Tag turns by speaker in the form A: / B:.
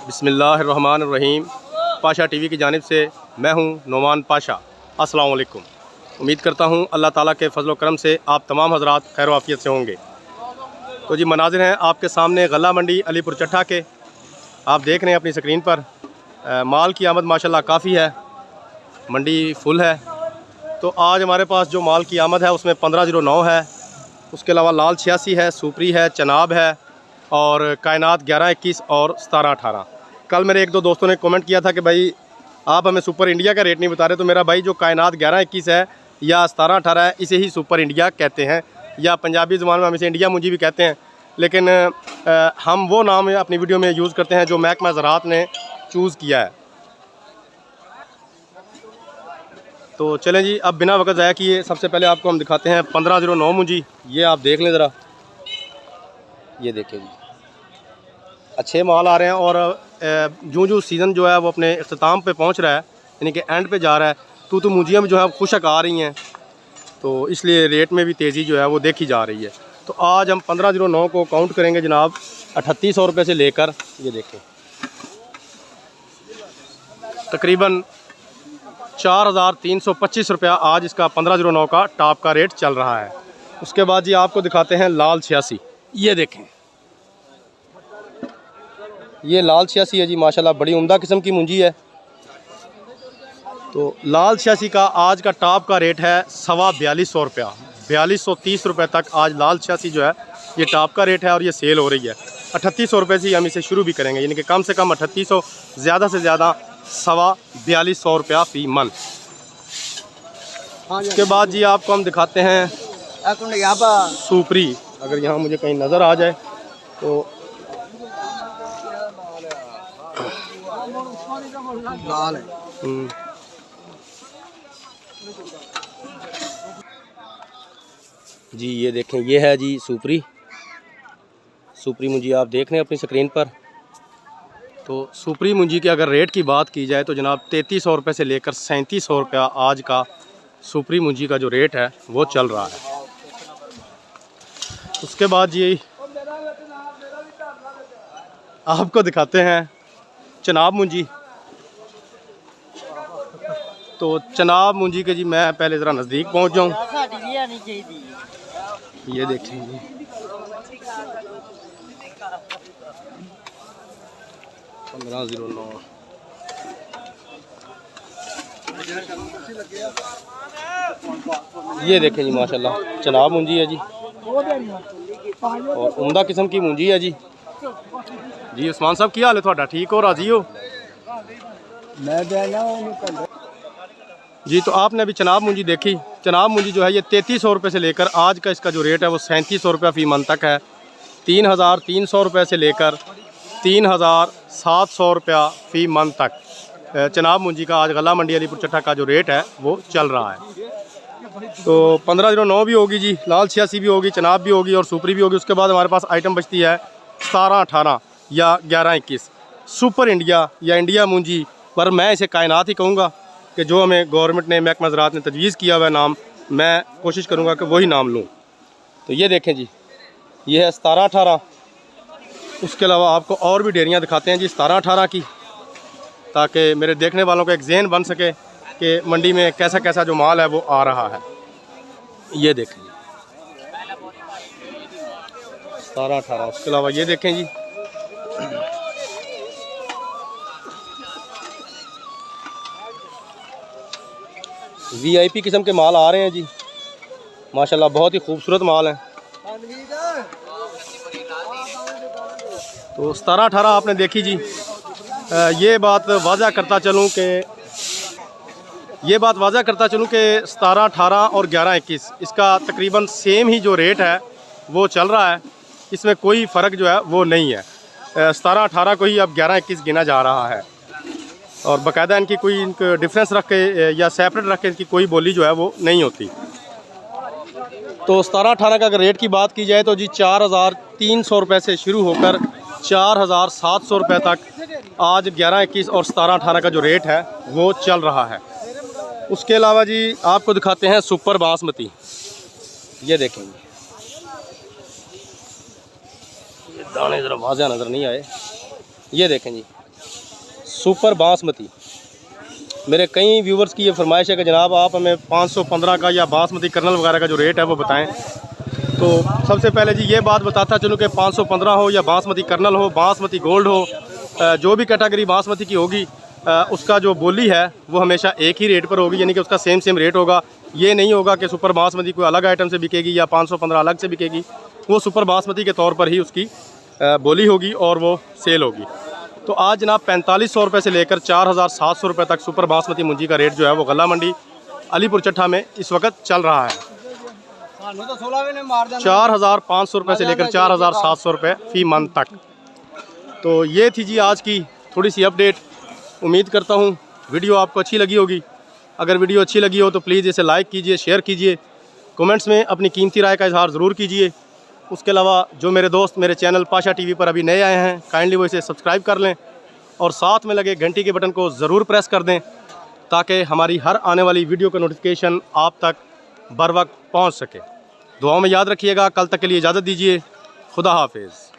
A: बिस्मिल्लाहिर्रहमानिर्रहीम। पाशा टीवी की जानिब से मैं हूं नोमान पाशा। अस्सलाम वालेकुम। उम्मीद करता हूं अल्लाह ताला के फजल करम से आप तमाम हजरात खैर वाफियत से होंगे। तो जी मनाजिर हैं आपके सामने गल्ला मंडी अलीपुर चट्ठा के, आप देख रहे हैं अपनी स्क्रीन पर। माल की आमद माशाल्लाह काफ़ी है, मंडी फुल है। तो आज हमारे पास जो माल की आमद है उसमें 1509 है, उसके अलावा लाल 86 है, सुपरी है, चनाब है और कायनात 1121 और 1718। कल मेरे एक दो दोस्तों ने कमेंट किया था कि भाई आप हमें सुपर इंडिया का रेट नहीं बता रहे। तो मेरा भाई जो कायनात 1121 है या 1718 है, इसे ही सुपर इंडिया कहते हैं, या पंजाबी ज़ुबान में हम इसे इंडिया मुंजी भी कहते हैं। लेकिन हम वो नाम अपनी वीडियो में यूज़ करते हैं जो महकमा ज़राअत ने चूज़ किया है। तो चलें जी, अब बिना वक्त ज़ाया किए सबसे पहले आपको हम दिखाते हैं 1509 मुंजी। ये आप देख लें ज़रा, ये देखें जी, अच्छे माल आ रहे हैं। और जो सीज़न जो है वो अपने अख्ताम पे पहुंच रहा है, यानी कि एंड पे जा रहा है, तो मुंजियाँ भी जो है खुशक आ रही हैं, तो इसलिए रेट में भी तेज़ी जो है वो देखी जा रही है। तो आज हम 1509 को काउंट करेंगे जनाब 3800 रुपये से लेकर, ये देखें, तकरीबन 4325 रुपया आज इसका 1509 का टॉप का रेट चल रहा है। उसके बाद जी आपको दिखाते हैं लाल 86। ये देखें, ये लाल 86 है जी, माशाल्लाह बड़ी उम्दा किस्म की मुंजी है। तो लाल 86 का आज का टॉप का रेट है 4250 रुपया, 4230 रुपये तक आज लाल 86 जो है ये टॉप का रेट है और ये सेल हो रही है। 3800 रुपये से हम इसे शुरू भी करेंगे, यानी कि कम से कम 3800, ज़्यादा से ज़्यादा 4250 रुपया फ़ी मन। उसके बाद जी आपको हम दिखाते हैं सुपरी, अगर यहाँ मुझे कहीं नज़र आ जाए तो लाल है। जी ये देखें, ये है जी सुपरी मुंजी, आप देख रहे हैं अपनी स्क्रीन पर। तो सुपरी मुंजी के अगर रेट की बात की जाए तो जनाब 3300 रुपये से लेकर 3700 रुपया आज का सुपरी मुंजी का जो रेट है वो चल रहा है। उसके बाद जी आपको दिखाते हैं चनाब मुंजी। तो चनाब मुंजी के जी मैं पहले ज़रा नज़दीक पहुंच जाऊं। ये देखें जी, ये देखें जी, माशाल्लाह चनाब मुंजी है जी और उम्दा किस्म की मुंजी है जी। जी उस्मान साहब की हाल है थोड़ा, ठीक हो, राजी हो? जी तो आपने अभी चनाब मुंजी देखी। चनाब मुंजी जो है ये 3300 रुपये से लेकर आज का इसका जो रेट है वो 3700 रुपये फ़ी मन तक है। 3300 रुपये से लेकर 3700 रुपया फ़ी मन तक चनाब मुंजी का आज गला मंडी अलीपुर चट्ठा का जो रेट है वो चल रहा है। तो 1509 भी होगी जी, लाल 86 भी होगी, चनाब भी होगी और सुपरी भी होगी। उसके बाद हमारे पास आइटम बचती है 1718 या 1121 सुपर इंडिया या इंडिया मुंजी, पर मैं इसे कायनात ही कहूँगा कि जो हमें गवर्नमेंट ने महकमा ज़राअत ने तजवीज़ किया हुआ नाम, मैं कोशिश करूँगा कि वही नाम लूँ। तो ये देखें जी, ये है 1718। उसके अलावा आपको और भी डेयरियाँ दिखाते हैं जी 1718 की, ताकि मेरे देखने वालों को एक ज़हन बन सके कि मंडी में कैसा कैसा जो माल है वो आ रहा है। ये देखें जी 1718। उसके अलावा ये देखें जी, VIP किस्म के माल आ रहे हैं जी, माशाल्लाह बहुत ही खूबसूरत माल हैं। तो 1718 आपने देखी जी। ये बात वाज़ा करता चलूँ कि 1718 और 1121 इसका तकरीबन सेम ही जो रेट है वो चल रहा है, इसमें कोई फ़र्क जो है वो नहीं है। 1718 को ही अब 1121 गिना जा रहा है और बाकायदा इनकी कोई डिफरेंस रख के या सेपरेट रख के इनकी कोई बोली जो है वो नहीं होती। तो 1718 का अगर रेट की बात की जाए तो जी 4300 रुपये से शुरू होकर 4700 रुपये तक आज 1121 और 1718 का जो रेट है वो चल रहा है। उसके अलावा जी आपको दिखाते हैं सुपर बासमती। ये देखेंगे, ये दाने ज़रा वाज़ेह नज़र नहीं आए। ये देखें जी, सुपर बासमती। मेरे कई व्यूवर्स की ये फरमाइश है कि जनाब आप हमें 515 का या बासमती कर्नल वगैरह का जो रेट है वो बताएं। तो सबसे पहले जी ये बात बताता चलूँ कि 515 हो या बासमती कर्नल हो, बासमती गोल्ड हो, जो भी कैटेगरी बासमती की होगी उसका जो बोली है वो हमेशा एक ही रेट पर होगी, यानी कि उसका सेम रेट होगा। ये नहीं होगा कि सुपर बासमती कोई अलग आइटम से बिकेगी या 515 अलग से बिकेगी। वो सुपर बासमती के तौर पर ही उसकी बोली होगी और वो सेल होगी। तो आज जनाब 4500 रुपये से लेकर 4700 रुपये तक सुपर बासमती मुंजी का रेट जो है वो गला मंडी अलीपुर चट्ठा में इस वक्त चल रहा है। 4500 रुपये से लेकर 4700 रुपये फ़ी मन तक। तो ये थी जी आज की थोड़ी सी अपडेट। उम्मीद करता हूँ वीडियो आपको अच्छी लगी होगी। अगर वीडियो अच्छी लगी हो तो प्लीज़ इसे लाइक कीजिए, शेयर कीजिए, कमेंट्स में अपनी कीमती राय का इजहार ज़रूर कीजिए। उसके अलावा जो मेरे दोस्त मेरे चैनल पाशा टीवी पर अभी नए आए हैं, काइंडली वो इसे सब्सक्राइब कर लें और साथ में लगे घंटी के बटन को ज़रूर प्रेस कर दें ताकि हमारी हर आने वाली वीडियो का नोटिफिकेशन आप तक बर वक्त पहुँच सके। दुआओं में याद रखिएगा। कल तक के लिए इजाज़त दीजिए। खुदा हाफिज़।